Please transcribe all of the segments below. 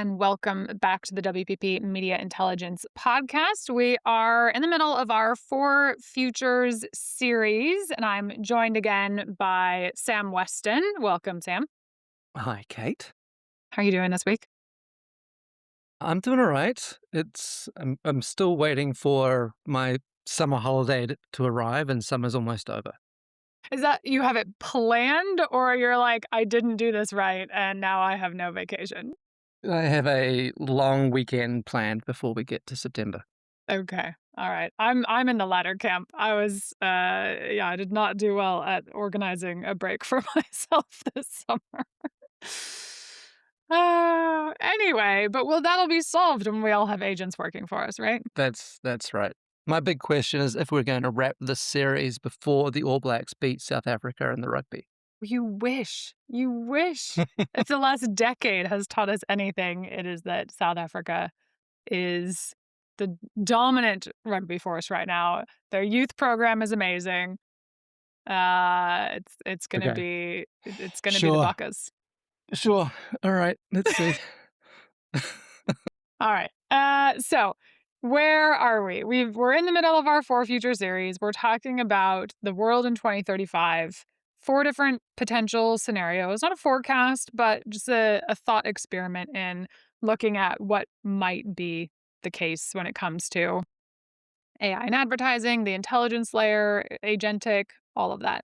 and welcome back to the WPP Media Intelligence Podcast. We are in the middle of our Four Futures series, and I'm joined again by Sam Weston. Welcome, Sam. Hi, Kate. How are you doing this week? I'm doing all right. I'm still waiting for my summer holiday to arrive, and summer's almost over. Is that you have it planned, or you're like, I didn't do this right, and now I have no vacation? I have a long weekend planned before we get to September. Okay. All right. I'm in the latter camp. I did not do well at organizing a break for myself this summer. Anyway, but that'll be solved when we all have agents working for us, right? That's right. My big question is if we're going to wrap this series before the All Blacks beat South Africa in the rugby. You wish. You wish. If the last decade has taught us anything, it is that South Africa is the dominant rugby force right now. Their youth program is amazing. It's gonna Okay. be the Sure. Buccas. Sure. All right. Let's see. All right. So where are we? We're in the middle of our Four Future series. We're talking about the world in 2035. Four different potential scenarios, not a forecast, but just a thought experiment in looking at what might be the case when it comes to AI and advertising, the intelligence layer, agentic, all of that.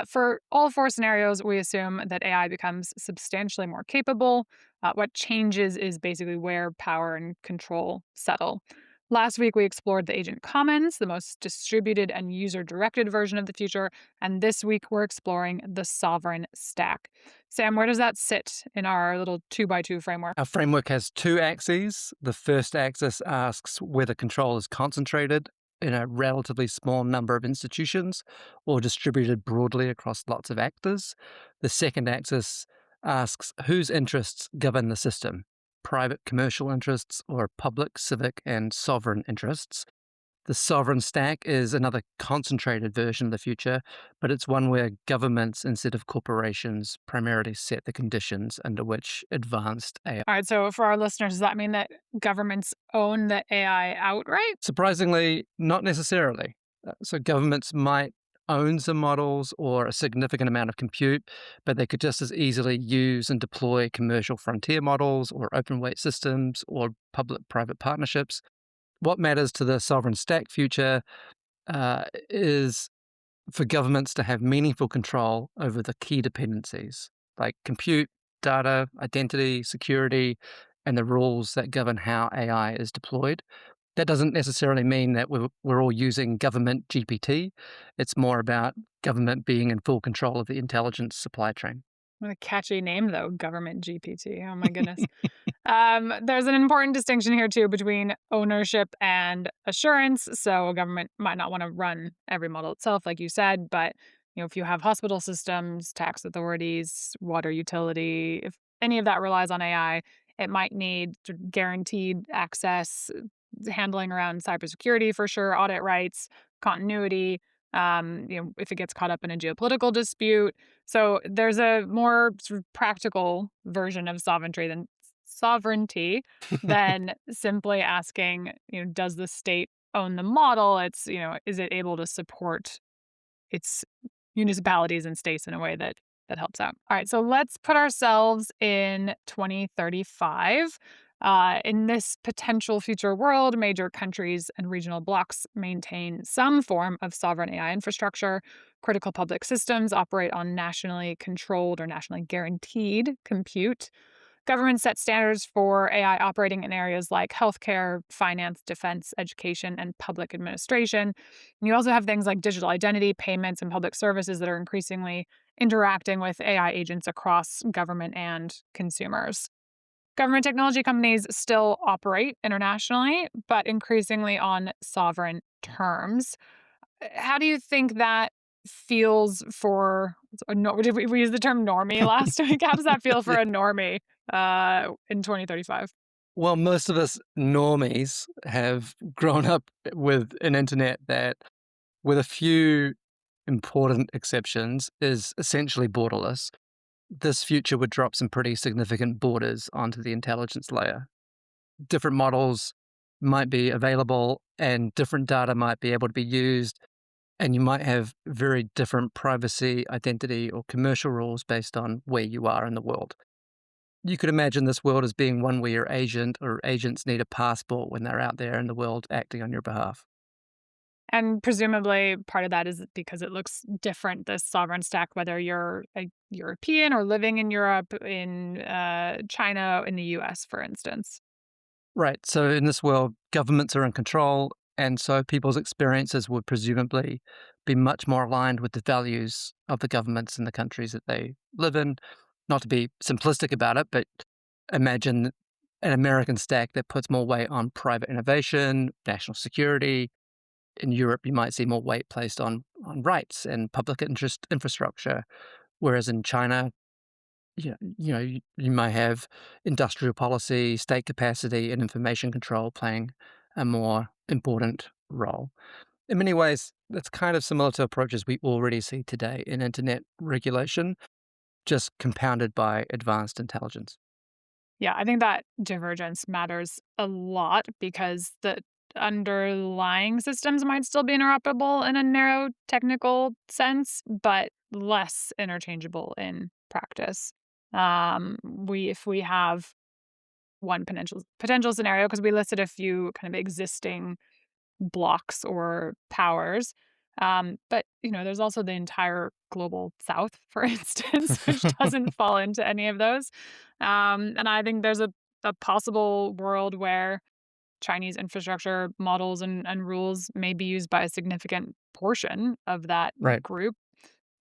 For all four scenarios, we assume that AI becomes substantially more capable. What changes is basically where power and control settle. Last week, we explored the agent commons, the most distributed and user directed version of the future. And this week, we're exploring the sovereign stack. Sam, where does that sit in our little 2x2 framework? Our framework has two axes. The first axis asks whether control is concentrated in a relatively small number of institutions or distributed broadly across lots of actors. The second axis asks whose interests govern the system, private commercial interests or public, civic, and sovereign interests. The sovereign stack is another concentrated version of the future, but it's one where governments instead of corporations primarily set the conditions under which advanced AI. All right, so for our listeners, does that mean that governments own the AI outright? Surprisingly, not necessarily. So governments might own some models or a significant amount of compute, but they could just as easily use and deploy commercial frontier models or open weight systems or public-private partnerships. What matters to the sovereign stack future is for governments to have meaningful control over the key dependencies like compute, data, identity, security, and the rules that govern how AI is deployed. That doesn't necessarily mean that we're all using government GPT. It's more about government being in full control of the intelligence supply chain. What a catchy name, though, government GPT. Oh my goodness. There's an important distinction here too between ownership and assurance. So a government might not want to run every model itself, like you said, but if you have hospital systems, tax authorities, water utility, if any of that relies on AI, it might need sort of guaranteed access, handling around cybersecurity for sure, audit rights, continuity. If it gets caught up in a geopolitical dispute. So there's a more sort of practical version of sovereignty than simply asking, does the state own the model? It's, is it able to support its municipalities and states in a way that helps out. All right, so let's put ourselves in 2035. In this potential future world, major countries and regional blocs maintain some form of sovereign AI infrastructure. Critical public systems operate on nationally controlled or nationally guaranteed compute. Governments set standards for AI operating in areas like healthcare, finance, defense, education, and public administration. And you also have things like digital identity, payments, and public services that are increasingly interacting with AI agents across government and consumers. Government technology companies still operate internationally, but increasingly on sovereign terms. How do you think that feels for did we use the term normie last week? How does that feel for a normie in 2035? Well, most of us normies have grown up with an internet that, with a few important exceptions, is essentially borderless. this future would drop some pretty significant borders onto the intelligence layer. Different models might be available and different data might be able to be used, and you might have very different privacy, identity, or commercial rules based on where you are in the world. You could imagine this world as being one where your agent or agents need a passport when they're out there in the world acting on your behalf. And presumably part of that is because it looks different, this sovereign stack, whether you're a European or living in Europe, in China, in the US, for instance. Right. So in this world, governments are in control. And so people's experiences would presumably be much more aligned with the values of the governments in the countries that they live in. Not to be simplistic about it, but imagine an American stack that puts more weight on private innovation, national security. In Europe, you might see more weight placed on rights and public interest infrastructure. Whereas in China, you might have industrial policy, state capacity, and information control playing a more important role. In many ways, that's kind of similar to approaches we already see today in internet regulation, just compounded by advanced intelligence. Yeah, I think that divergence matters a lot because the underlying systems might still be interoperable in a narrow technical sense, but less interchangeable in practice. If we have one potential scenario, because we listed a few kind of existing blocks or powers. But there's also the entire global south, for instance, which doesn't fall into any of those. And I think there's a possible world where Chinese infrastructure models and rules may be used by a significant portion of that Right. group.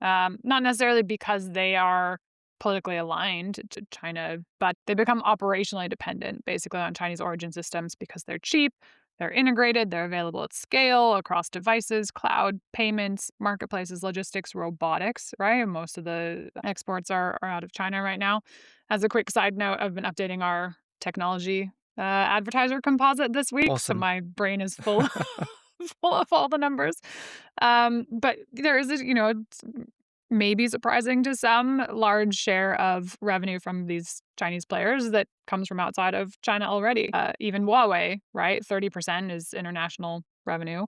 Not necessarily because they are politically aligned to China, but they become operationally dependent basically on Chinese origin systems because they're cheap, they're integrated, they're available at scale across devices, cloud, payments, marketplaces, logistics, robotics, right? Most of the exports are out of China right now. As a quick side note, I've been updating our technology advertiser composite this week, so Awesome. my brain is full full of all the numbers. But there is, maybe surprising to some, large share of revenue from these Chinese players that comes from outside of China already. Even Huawei, right? 30% is international revenue.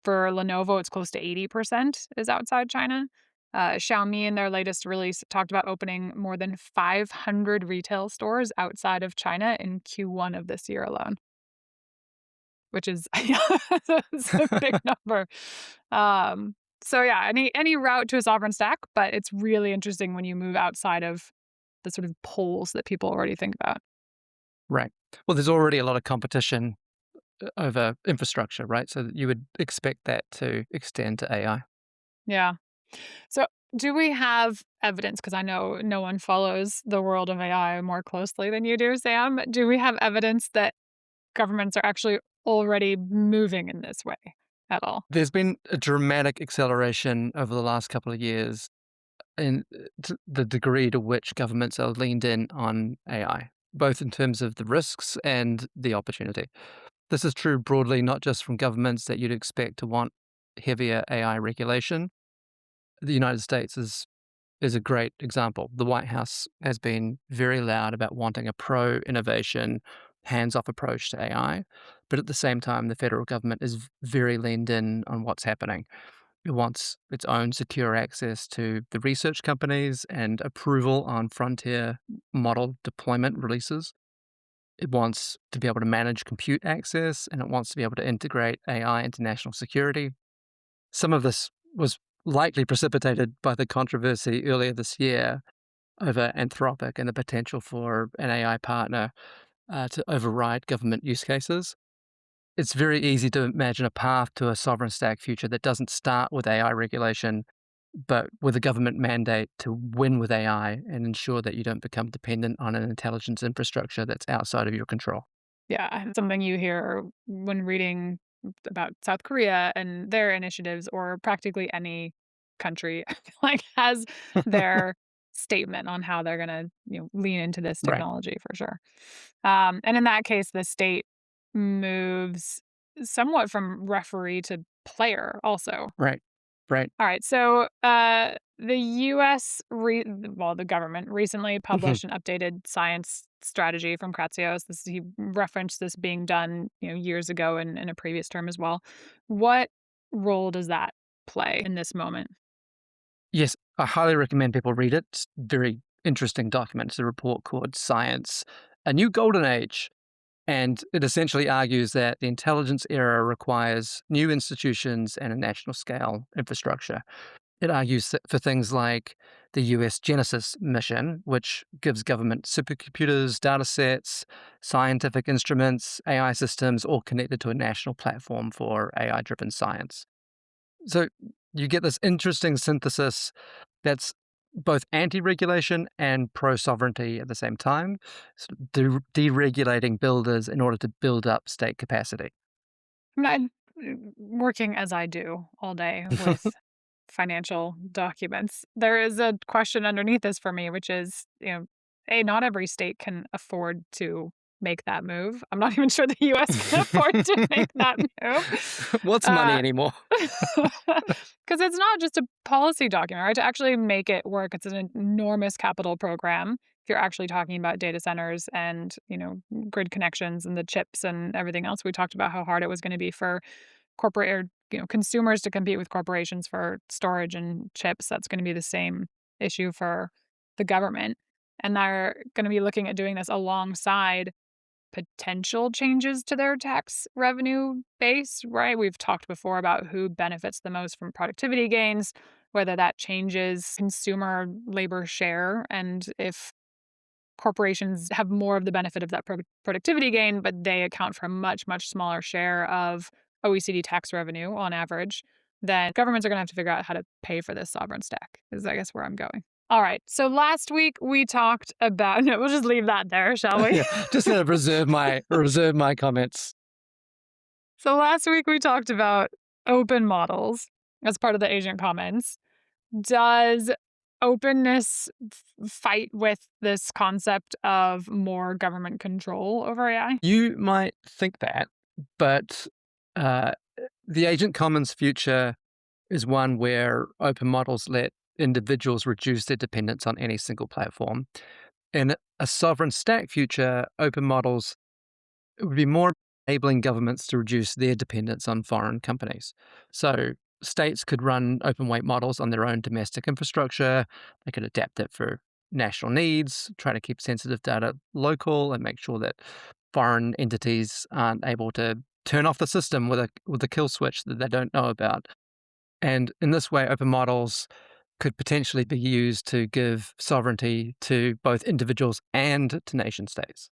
For Lenovo, it's close to 80% is outside China. Xiaomi, in their latest release, talked about opening more than 500 retail stores outside of China in Q1 of this year alone, which is it's a big number. So yeah, any route to a sovereign stack, but it's really interesting when you move outside of the sort of poles that people already think about. Right. Well, there's already a lot of competition over infrastructure, right? So you would expect that to extend to AI. Yeah. So do we have evidence? Because I know no one follows the world of AI more closely than you do, Sam. Do we have evidence that governments are actually already moving in this way at all? There's been a dramatic acceleration over the last couple of years in the degree to which governments are leaned in on AI, both in terms of the risks and the opportunity. This is true broadly, not just from governments that you'd expect to want heavier AI regulation. The United States is a great example. The White House has been very loud about wanting a pro innovation, hands off approach to AI. But at the same time, the federal government is very leaned in on what's happening. It wants its own secure access to the research companies and approval on frontier model deployment releases. It wants to be able to manage compute access, and it wants to be able to integrate AI into national security. Some of this was likely precipitated by the controversy earlier this year over Anthropic and the potential for an AI partner to override government use cases. It's very easy to imagine a path to a sovereign stack future that doesn't start with AI regulation, but with a government mandate to win with AI and ensure that you don't become dependent on an intelligence infrastructure that's outside of your control. Yeah, something you hear when reading about South Korea and their initiatives, or practically any country, I feel like has their statement on how they're gonna, lean into this Right, technology for sure. And in that case, the state moves somewhat from referee to player also. right, right. All right, so The US, well, the government recently Mhm. published an updated science strategy from Kratsios. He referenced this being done, years ago in a previous term as well. What role does that play in this moment? Yes, I highly recommend people read it. It's a very interesting document. It's a report called Science, A New Golden Age. And it essentially argues that the intelligence era requires new institutions and a national scale infrastructure. It argues that for things like the US Genesis mission, which gives government supercomputers, data sets, scientific instruments, AI systems, all connected to a national platform for AI driven science. So you get this interesting synthesis that's both anti regulation and pro sovereignty at the same time, sort of deregulating builders in order to build up state capacity. I'm working as I do all day with financial documents. There is a question underneath this for me, which is, A, not every state can afford to make that move. I'm not even sure the US can afford to make that move. What's money Uh, anymore? Because it's not just a policy document, right? To actually make it work, it's an enormous capital program. If you're actually talking about data centers and, grid connections and the chips and everything else, we talked about how hard it was going to be for corporate or consumers to compete with corporations for storage and chips. That's going to be the same issue for the government, and they're going to be looking at doing this alongside potential changes to their tax revenue base, right? We've talked before about who benefits the most from productivity gains, whether that changes consumer labor share, and if corporations have more of the benefit of that productivity gain, but they account for a much, much smaller share of OECD tax revenue on average, then governments are going to have to figure out how to pay for this sovereign stack, is I guess where I'm going. All right. So last week we talked about, no, we'll just leave that there, shall we? Yeah, just gonna reserve my comments. So last week we talked about open models as part of the Asian Commons. Does openness fight with this concept of more government control over AI? You might think that, but uh, the Agent Commons future is one where open models let individuals reduce their dependence on any single platform. In a sovereign stack future, open models would be more enabling governments to reduce their dependence on foreign companies. So states could run open weight models on their own domestic infrastructure. They could adapt it for national needs, try to keep sensitive data local, and make sure that foreign entities aren't able to turn off the system with a kill switch that they don't know about. And in this way, open models could potentially be used to give sovereignty to both individuals and to nation states.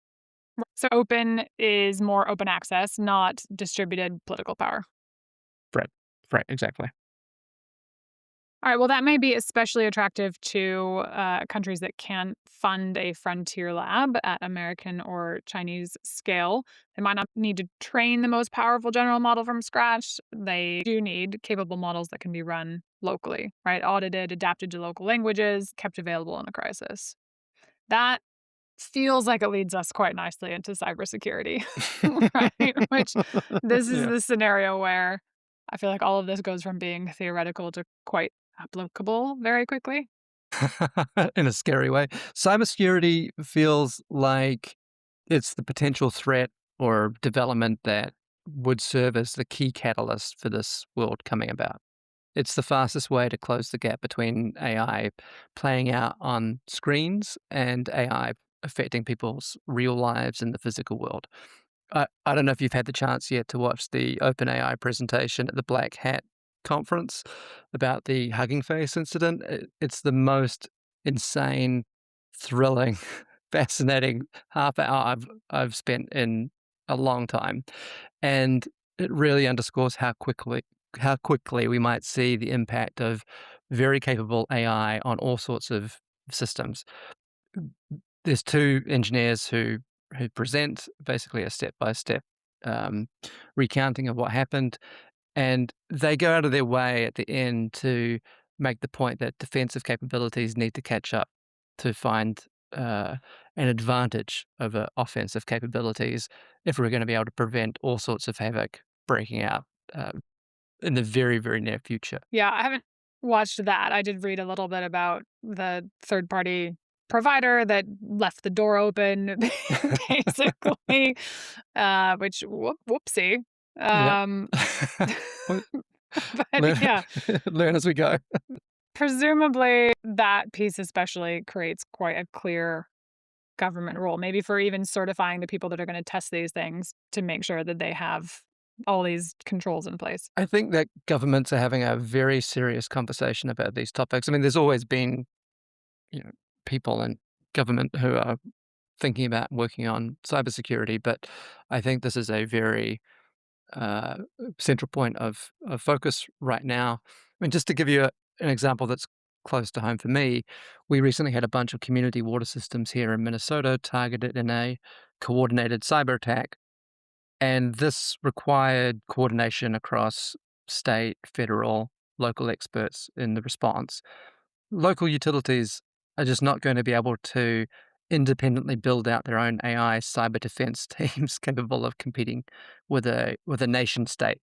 So open is more open access, not distributed political power. Right. Right. Exactly. All right. Well, that may be especially attractive to countries that can fund a frontier lab at American or Chinese scale. They might not need to train the most powerful general model from scratch. They do need capable models that can be run locally, right? Audited, adapted to local languages, kept available in a crisis. That feels like it leads us quite nicely into cybersecurity, right? Which this is Yeah. the scenario where I feel like all of this goes from being theoretical to quite applicable very quickly. In a scary way. Cybersecurity feels like it's the potential threat or development that would serve as the key catalyst for this world coming about. It's the fastest way to close the gap between AI playing out on screens and AI affecting people's real lives in the physical world. I don't know if you've had the chance yet to watch the OpenAI presentation at the Black Hat conference about the Hugging Face incident. It's the most insane, thrilling, fascinating half hour I've spent in a long time, and it really underscores how quickly we might see the impact of very capable AI on all sorts of systems. There's two engineers who present basically a step by step recounting of what happened, and they go out of their way at the end to make the point that defensive capabilities need to catch up to find uh, an advantage over offensive capabilities if we're going to be able to prevent all sorts of havoc breaking out uh, in the very, very near future. Yeah, I haven't. watched that. I did read a little bit about the third party provider that left the door open, basically, which whoopsie. Yeah. Um, Well, but learn yeah, learn as we go. presumably that piece especially creates quite a clear government role, maybe for even certifying the people that are going to test these things to make sure that they have all these controls in place. I think that governments are having a very serious conversation about these topics. I mean, there's always been, you know, people in government who are thinking about working on cybersecurity, but I think this is a very uh, central point of focus right now. I mean, just to give you an example that's close to home for me, we recently had a bunch of community water systems here in Minnesota targeted in a coordinated cyber attack. And this required coordination across state, federal, local experts in the response. Local utilities are just not going to be able to independently build out their own AI cyber defense teams capable of competing with a nation state.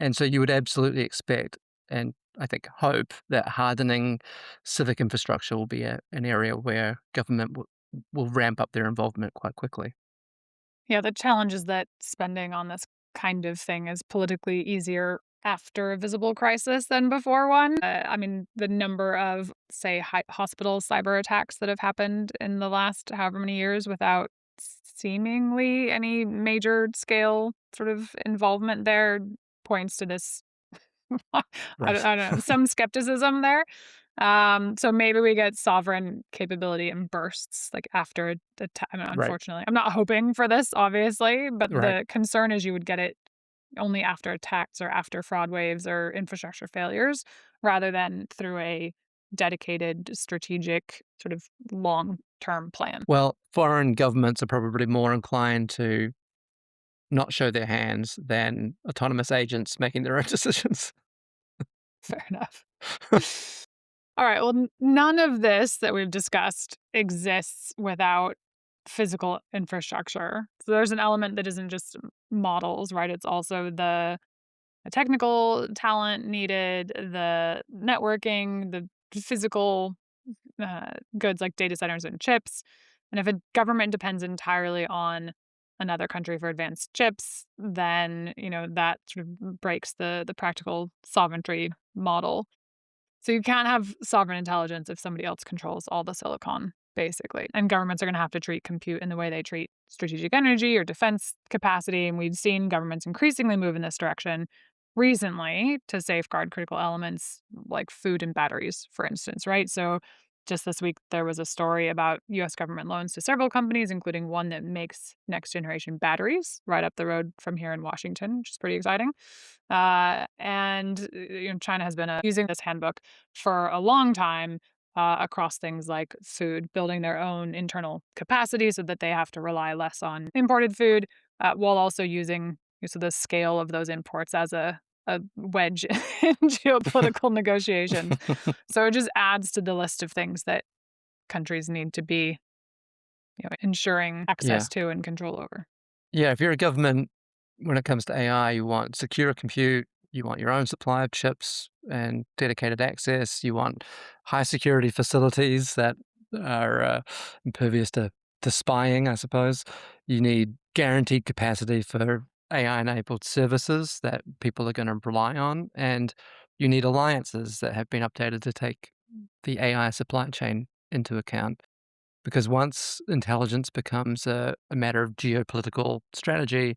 And so you would absolutely expect, and I think hope, that hardening civic infrastructure will be an area where government will ramp up their involvement quite quickly. Yeah, the challenge is that spending on this kind of thing is politically easier after a visible crisis than before one. I mean, the number of, say, hospital cyber attacks that have happened in the last however many years without seemingly any major scale sort of involvement there points to this. Right. I don't know, some skepticism there. So maybe we get sovereign capability in bursts, like after I mean, Right. unfortunately, I'm not hoping for this, obviously, but Right. the concern is you would get it only after attacks or after fraud waves or infrastructure failures, rather than through a dedicated, strategic, sort of long-term plan. Well, foreign governments are probably more inclined to not show their hands than autonomous agents making their own decisions. Fair enough. All right. Well, none of this that we've discussed exists without physical infrastructure. So there's an element that isn't just models, right? It's also the technical talent needed, the networking, the physical goods like data centers and chips. And if a government depends entirely on another country for advanced chips, then that sort of breaks the practical sovereignty model. So you can't have sovereign intelligence if somebody else controls all the silicon, basically. And governments are going to have to treat compute in the way they treat strategic energy or defense capacity. And we've seen governments increasingly move in this direction recently to safeguard critical elements like food and batteries, for instance, right? So just this week, there was a story about US government loans to several companies, including one that makes next generation batteries right up the road from here in Washington, which is pretty exciting. China has been using this handbook for a long time across things like food, building their own internal capacity so that they have to rely less on imported food, while also using so the scale of those imports as a wedge in geopolitical negotiations. So it just adds to the list of things that countries need to be ensuring Yeah. access to and control over. Yeah, if you're a government, when it comes to AI, you want secure compute, you want your own supply of chips and dedicated access, you want high security facilities that are impervious to spying, I suppose. You need guaranteed capacity for AI enabled services that people are going to rely on. And you need alliances that have been updated to take the AI supply chain into account. Because once intelligence becomes a matter of geopolitical strategy,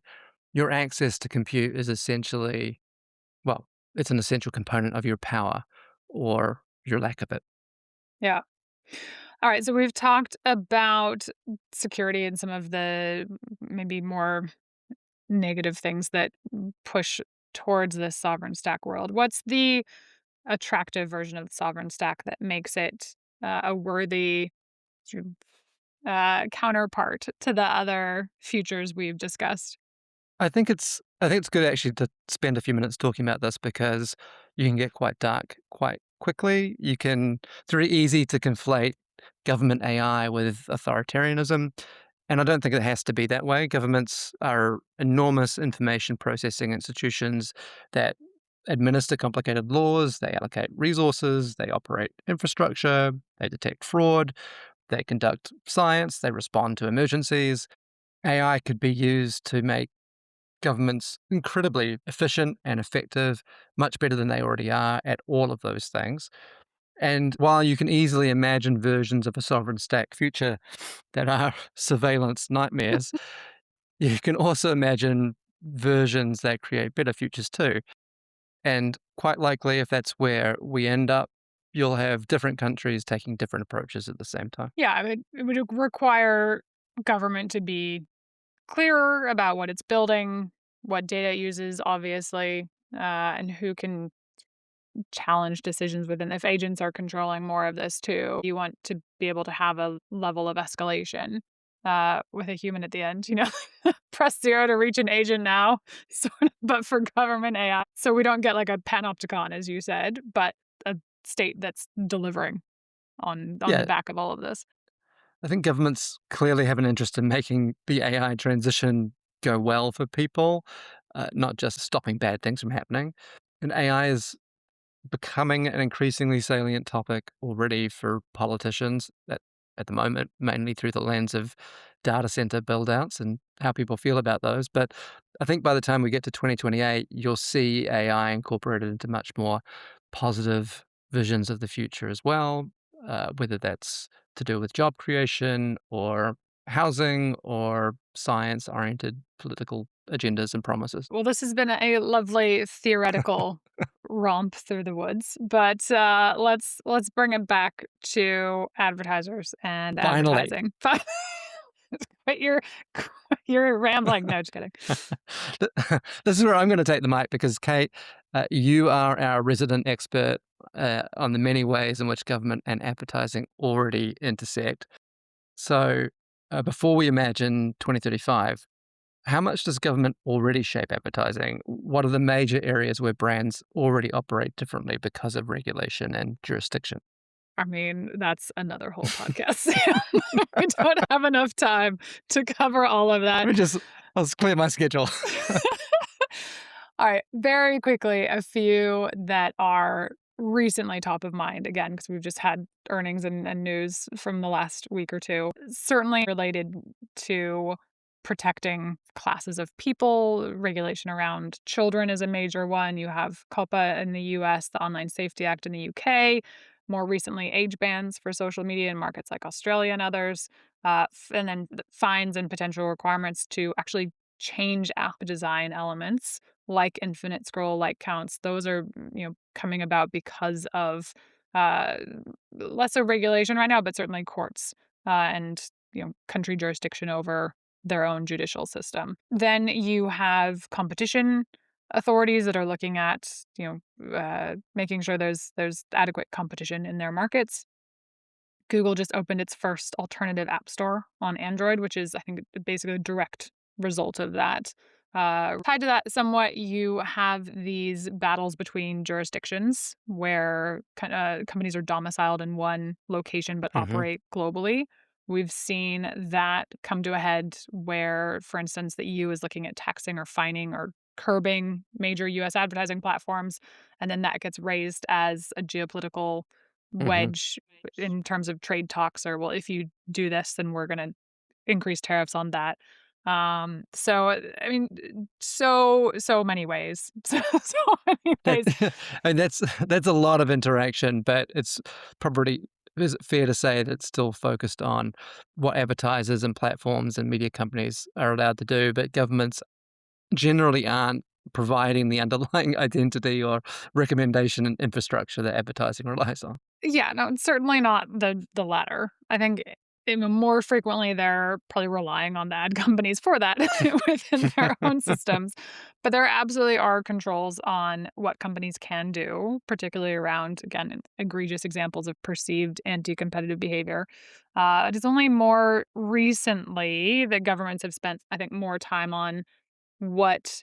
your access to compute is essentially, well, it's an essential component of your power or your lack of it. Yeah. All right. So we've talked about security and some of the maybe more negative things that push towards this sovereign stack world. What's the attractive version of the sovereign stack that makes it a worthy sort of counterpart to the other futures we've discussed? I think it's good actually to spend a few minutes talking about this because you can get quite dark quite quickly. It's very easy to conflate government AI with authoritarianism. And I don't think it has to be that way. Governments are enormous information processing institutions that administer complicated laws, they allocate resources, they operate infrastructure, they detect fraud, they conduct science, they respond to emergencies. AI could be used to make governments incredibly efficient and effective, much better than they already are at all of those things. And while you can easily imagine versions of a sovereign stack future that are surveillance nightmares, you can also imagine versions that create better futures too. And quite likely, if that's where we end up, you'll have different countries taking different approaches at the same time. Yeah, it would require government to be clearer about what it's building, what data it uses, obviously, and who can challenge decisions within. If agents are controlling more of this too, you want to be able to have a level of escalation with a human at the end. Press 0 to reach an agent now, sort of, but for government AI. So we don't get like a panopticon, as you said, but a state that's delivering on the Yeah, back of all of this. I think governments clearly have an interest in making the AI transition go well for people, not just stopping bad things from happening. And AI is becoming an increasingly salient topic already for politicians at the moment, mainly through the lens of data center build-outs and how people feel about those. But I think by the time we get to 2028, you'll see AI incorporated into much more positive visions of the future as well, whether that's to do with job creation or housing or science-oriented political agendas and promises. Well, this has been a lovely theoretical romp through the woods, but let's bring it back to advertisers and Finally. advertising. But you're rambling. No, just kidding. This is where I'm going to take the mic because, Kate, you are our resident expert on the many ways in which government and advertising already intersect. So, before we imagine 2035, how much does government already shape advertising? What are the major areas where brands already operate differently because of regulation and jurisdiction? I mean, that's another whole podcast. We don't have enough time to cover all of Let that. me just, I'll just clear my schedule. All right, very quickly, a few that are recently top of mind again, because we've just had earnings and news from the last week or two. Certainly related to protecting classes of people, regulation around children is a major one. You have COPPA in the US, the Online Safety Act in the UK, more recently, age bans for social media in markets like Australia and others, and then fines and potential requirements to actually change app design elements like infinite scroll, like counts. Those are coming about because of uh, lesser regulation right now, but certainly courts and country jurisdiction over their own judicial system. Then you have competition authorities that are looking at making sure there's adequate competition in their markets. Google just opened its first alternative app store on Android, which is, I think, basically a direct result of that. Tied to that somewhat, you have these battles between jurisdictions where companies are domiciled in one location but Hmm. operate globally. We've seen that come to a head where, for instance, the EU is looking at taxing or fining or curbing major US advertising platforms. And then that gets raised as a geopolitical Hmm. wedge in terms of trade talks, or, well, if you do this, then we're going to increase tariffs on that. So I mean, so many ways, so many That, ways. and that's a lot of interaction, but it's probably, is it fair to say that it's still focused on what advertisers and platforms and media companies are allowed to do, but governments generally aren't providing the underlying identity or recommendation and infrastructure that advertising relies on. Yeah, no, it's certainly not the latter. I think more frequently they're probably relying on the ad companies for that within their own systems. But there absolutely are controls on what companies can do, particularly around, again, egregious examples of perceived anti-competitive behavior. It is only more recently that governments have spent, I think, more time on what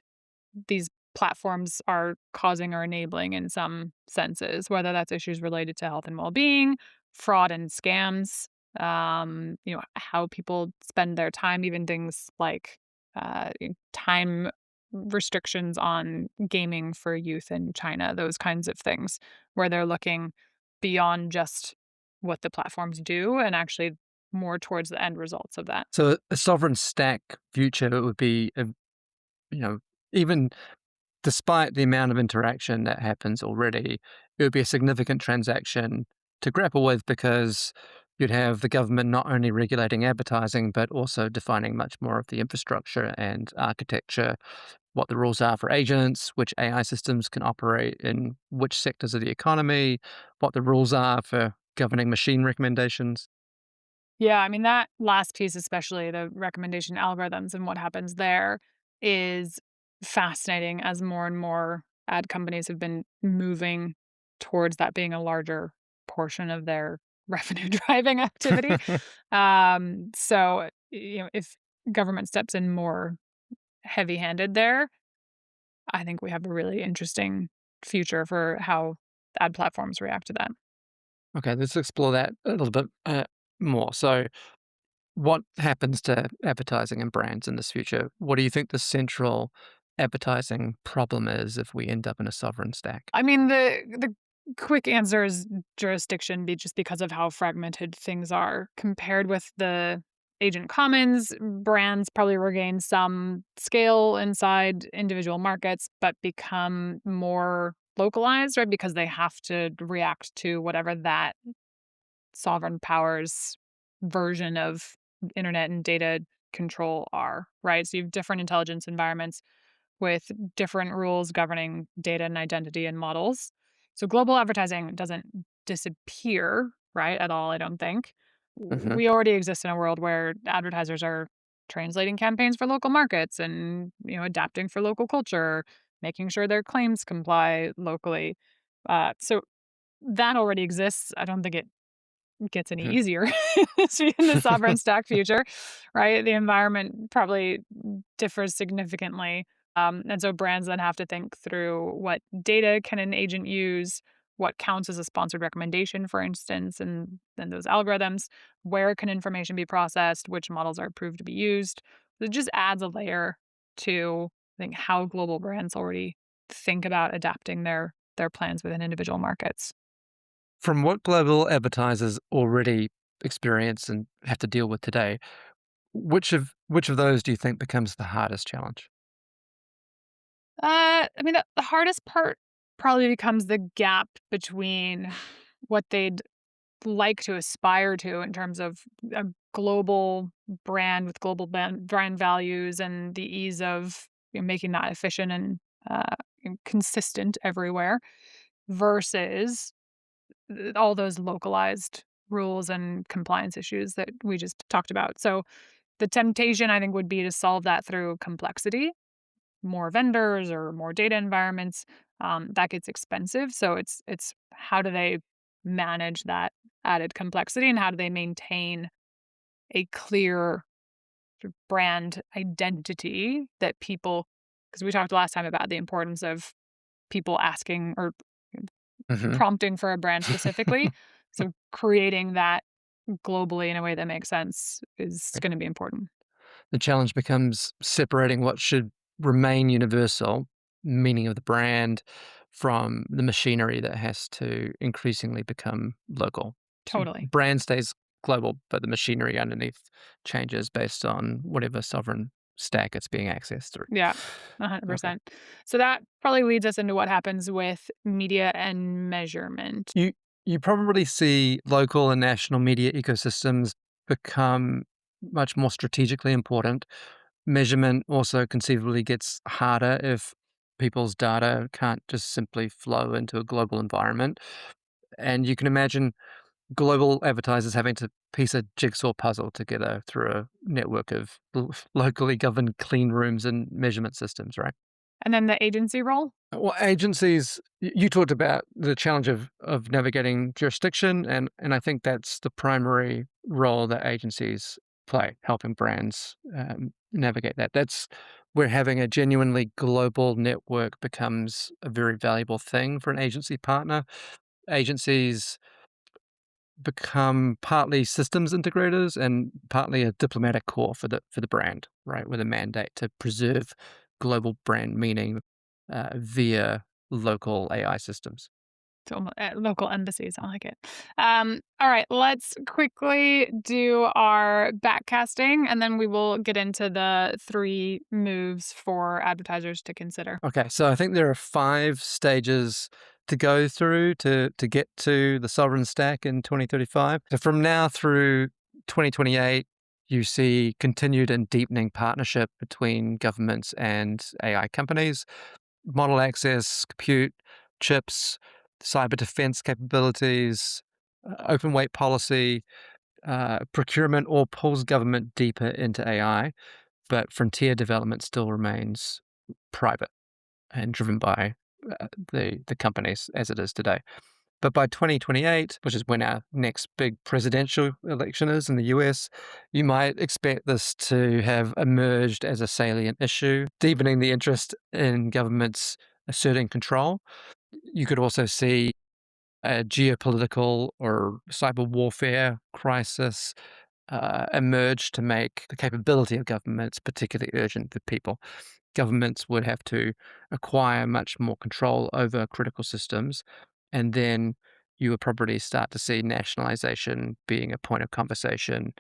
these platforms are causing or enabling in some senses, whether that's issues related to health and well-being, fraud and scams, how people spend their time, even things like time restrictions on gaming for youth in China, those kinds of things, where they're looking beyond just what the platforms do and actually more towards the end results of that. So a sovereign stack future would be, you know, even despite the amount of interaction that happens already, it would be a significant transaction to grapple with because you'd have the government not only regulating advertising, but also defining much more of the infrastructure and architecture, what the rules are for agents, which AI systems can operate in which sectors of the economy, what the rules are for governing machine recommendations. Yeah, I mean, that last piece, especially the recommendation algorithms and what happens there, is fascinating as more and more ad companies have been moving towards that being a larger portion of their revenue driving activity. If government steps in more heavy handed there, I think we have a really interesting future for how ad platforms react to that. Okay, let's explore that a little bit more. So, what happens to advertising and brands in this future? What do you think the central advertising problem is if we end up in a sovereign stack? I mean, the quick answer is jurisdiction just because of how fragmented things are. Compared with the agent commons, brands probably regain some scale inside individual markets, but become more localized, right? Because they have to react to whatever that sovereign powers version of internet and data control are, right? So you have different intelligence environments with different rules governing data and identity and models. So global advertising doesn't disappear, right, at all, I don't think. Hmm. We already exist in a world where advertisers are translating campaigns for local markets and, adapting for local culture, making sure their claims comply locally. So that already exists. I don't think it gets any Hmm. easier in the sovereign stack future, right? The environment probably differs significantly. And so brands then have to think through what data can an agent use, what counts as a sponsored recommendation, for instance, and then those algorithms, where can information be processed, which models are approved to be used. It just adds a layer to, I think, how global brands already think about adapting their plans within individual markets. From what global advertisers already experience and have to deal with today, which of those do you think becomes the hardest challenge? I mean, the hardest part probably becomes the gap between what they'd like to aspire to in terms of a global brand with global brand values and the ease of making that efficient and consistent everywhere versus all those localized rules and compliance issues that we just talked about. So the temptation, I think, would be to solve that through complexity, more vendors or more data environments. That gets expensive. So it's how do they manage that added complexity and how do they maintain a clear sort of brand identity that people, because we talked last time about the importance of people asking or Hmm. prompting for a brand specifically. So creating that globally in a way that makes sense is going to be important. The challenge becomes separating what should remain universal, meaning of the brand, from the machinery that has to increasingly become local. So Totally. brand stays global, but the machinery underneath changes based on whatever sovereign stack it's being accessed through. Yeah, Okay. 100%. So that probably leads us into what happens with media and measurement. You probably see local and national media ecosystems become much more strategically important. Measurement also conceivably gets harder if people's data can't just simply flow into a global environment. And you can imagine global advertisers having to piece a jigsaw puzzle together through a network of locally governed clean rooms and measurement systems, right? And then the agency role? Well, agencies, you talked about the challenge of navigating jurisdiction, and I think that's the primary role that agencies play, helping brands navigate that. That's where having a genuinely global network becomes a very valuable thing for an agency partner. Agencies become partly systems integrators and partly a diplomatic corps for the brand, right, with a mandate to preserve global brand meaning via local AI systems. Local embassies. I like it. All right, let's quickly do our backcasting, and then we will get into the three moves for advertisers to consider. Okay, so I think there are 5 stages to go through to get to the sovereign stack in 2035. So from now through 2028, you see continued and deepening partnership between governments and AI companies, model access, compute, chips, cyber defense capabilities, open weight policy, procurement all pulls government deeper into AI, but frontier development still remains private and driven by the companies as it is today. But by 2028, which is when our next big presidential election is in the US, you might expect this to have emerged as a salient issue, deepening the interest in governments asserting control. You could also see a geopolitical or cyber warfare crisis emerge to make the capability of governments particularly urgent for people. Governments would have to acquire much more control over critical systems, and then you would probably start to see nationalization being a point of conversation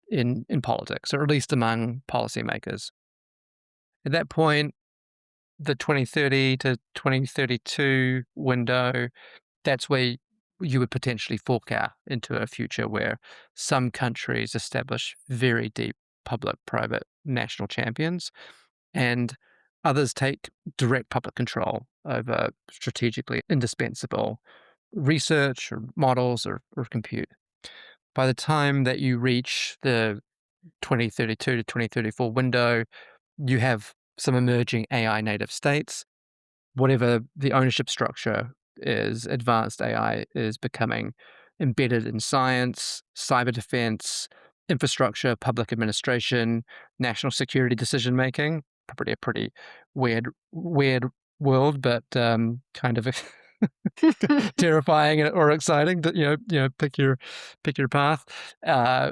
in politics, or at least among policymakers. At that point, the 2030 to 2032 window, that's where you would potentially fork out into a future where some countries establish very deep public private national champions and others take direct public control over strategically indispensable research or models or compute. By the time that you reach the 2032 to 2034 window, you have some emerging AI native states. Whatever the ownership structure is, advanced AI is becoming embedded in science, cyber defense, infrastructure, public administration, national security decision making. Probably a pretty weird world, but kind of terrifying or exciting. Pick your path. Uh,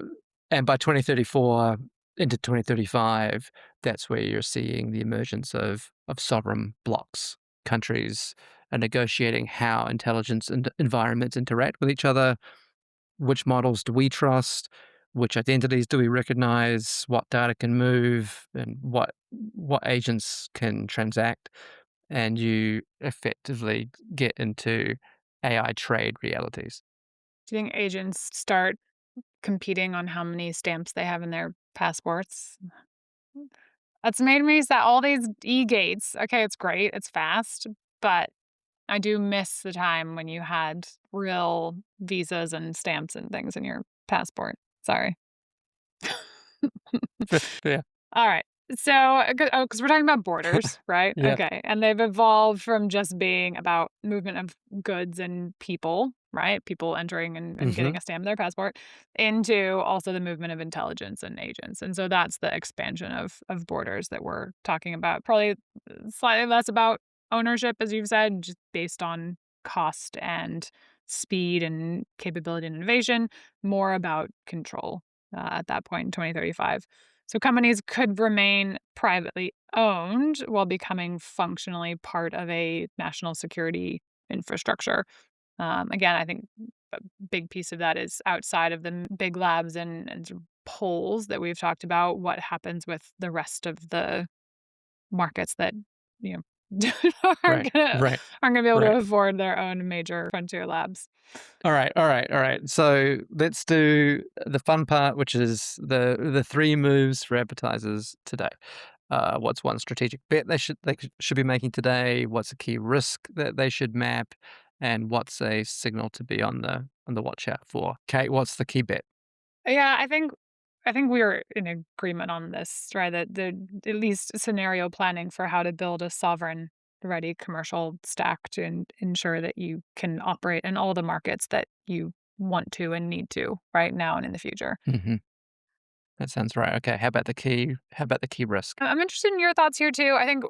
and by 2034 into 2035, that's where you're seeing the emergence of sovereign blocks. Countries are negotiating how intelligence and environments interact with each other. Which models do we trust? Which identities do we recognize? What data can move, and what agents can transact? And you effectively get into AI trade realities. Do you think agents start competing on how many stamps they have in their passports? That's made me sad. All these e-gates. Okay, it's great. It's fast, but I do miss the time when you had real visas and stamps and things in your passport. Sorry. Yeah. All right. So, because we're talking about borders, right? Yeah. Okay. And they've evolved from just being about movement of goods and people, right? People entering and Hmm. getting a stamp in their passport, into also the movement of intelligence and agents. And so that's the expansion of borders that we're talking about. Probably slightly less about ownership, as you've said, just based on cost and speed and capability and innovation, more about control at that point in 2035. So companies could remain privately owned while becoming functionally part of a national security infrastructure. Again, I think a big piece of that is outside of the big labs and sort of polls that we've talked about. What happens with the rest of the markets that you know Right. Right. aren't gonna be able to Right. afford their own major frontier labs? All right, all right, all right. So let's do the fun part, which is the 3 moves for advertisers today. What's one strategic bet they should be making today? What's a key risk that they should map? And what's a signal to be on the watch out for? Kate, what's the key bet? Yeah, I think we are in agreement on this, right? That the at least scenario planning for how to build a sovereign ready commercial stack to ensure that you can operate in all the markets that you want to and need to right now and in the future. Hmm. That sounds right. Okay, how about the key risk? I'm interested in your thoughts here too. I think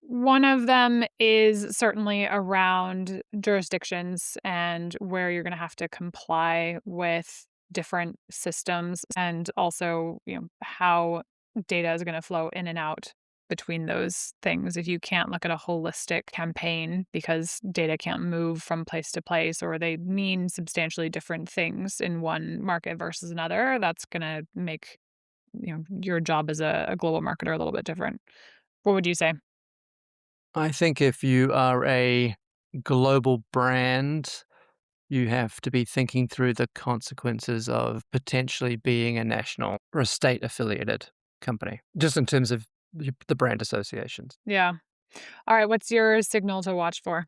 one of them is certainly around jurisdictions and where you're going to have to comply with different systems, and also how data is going to flow in and out between those things if you can't look at a holistic campaign because data can't move from place to place or they mean substantially different things in one market versus another. That's going to make your job as a global marketer a little bit different. What would you say? I think if you are a global brand, you have to be thinking through the consequences of potentially being a national or a state affiliated company, just in terms of the brand associations. Yeah. All right. What's your signal to watch for?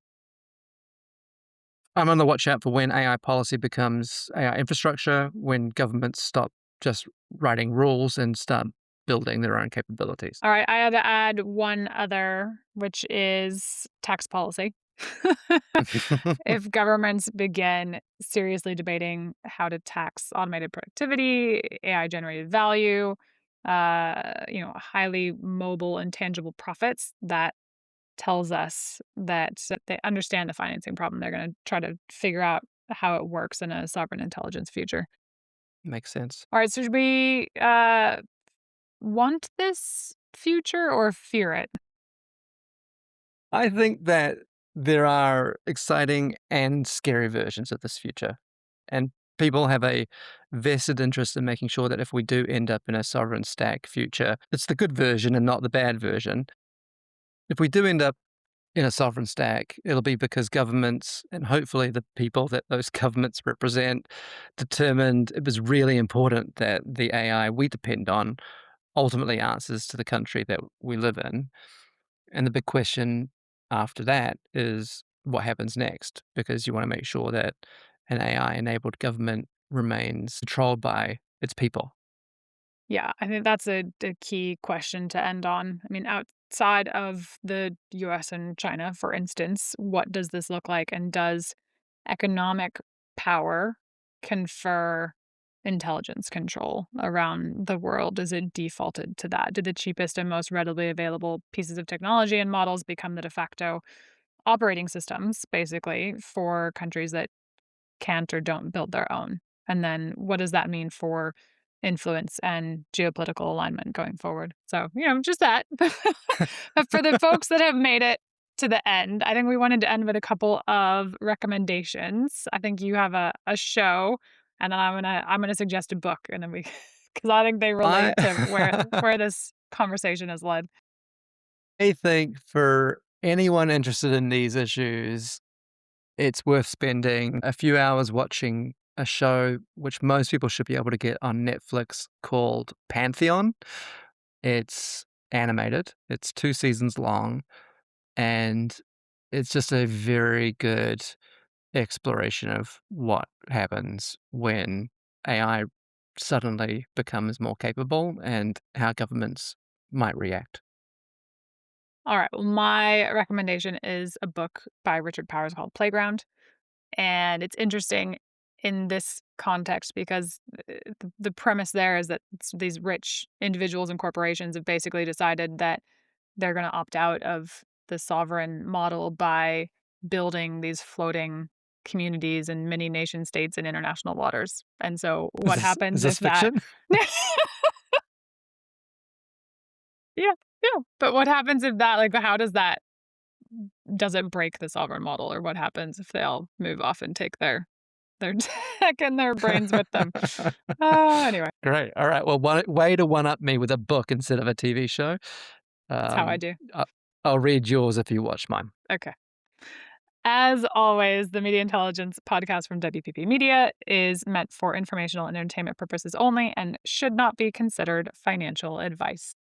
I'm on the watch out for when AI policy becomes AI infrastructure, when governments stop just writing rules and start building their own capabilities. All right. I had to add one other, which is tax policy. If governments begin seriously debating how to tax automated productivity, AI generated value, highly mobile and tangible profits, that tells us that they understand the financing problem. They're going to try to figure out how it works in a sovereign intelligence future. Makes sense. All right. So should we want this future or fear it? I think that there are exciting and scary versions of this future. And people have a vested interest in making sure that if we do end up in a sovereign stack future, it's the good version and not the bad version. If we do end up in a sovereign stack, it'll be because governments and hopefully the people that those governments represent determined it was really important that the AI we depend on ultimately answers to the country that we live in. And the big question after that is what happens next, because you want to make sure that an AI enabled government remains controlled by its people. Yeah, I think that's a key question to end on. I mean, outside of the US and China, for instance, what does this look like? And does economic power confer intelligence control around the world? Is it defaulted to that? Do the cheapest and most readily available pieces of technology and models become the de facto operating systems, basically, for countries that can't or don't build their own? And then what does that mean for influence and geopolitical alignment going forward? So, just that. But for the folks that have made it to the end, I think we wanted to end with a couple of recommendations. I think you have a show, and then I'm gonna suggest a book, and then we because I think they I relate to where this conversation has led. I think for anyone interested in these issues, it's worth spending a few hours watching a show which most people should be able to get on Netflix called Pantheon. It's animated, it's 2 seasons long, and it's just a very good exploration of what happens when AI suddenly becomes more capable and how governments might react. All right. Well, my recommendation is a book by Richard Powers called Playground. And it's interesting in this context because the premise there is that these rich individuals and corporations have basically decided that they're going to opt out of the sovereign model by building these floating communities and mini nation states in international waters. And so Is what is happens this if that fiction? Yeah, yeah. But what happens if that like how does it break the sovereign model, or what happens if they all move off and take their tech and their brains with them? Anyway, Great. All right. Well, way to one up me with a book instead of a TV show. that's how I Um, do. I- I'll read yours if you watch mine. Okay. As always, the Media Intelligence podcast from WPP Media is meant for informational and entertainment purposes only and should not be considered financial advice.